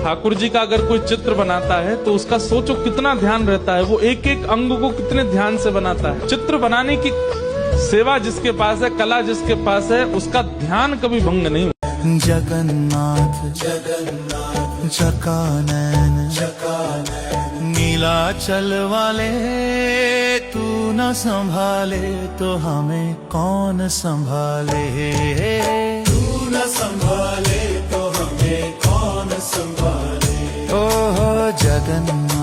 ठाकुर जी का अगर कोई चित्र बनाता है तो उसका सोचो कितना ध्यान रहता है, वो एक एक अंग को कितने ध्यान से बनाता है। चित्र बनाने की सेवा जिसके पास है, कला जिसके पास है, उसका ध्यान कभी भंग नहीं। जगन्नाथ जगन्नाथ जकानन नीलाचल वाले तू न संभाले तो हमें कौन संभाले, तू न संभाले तो हमें कौन संभाले। ओह जगन्नाथ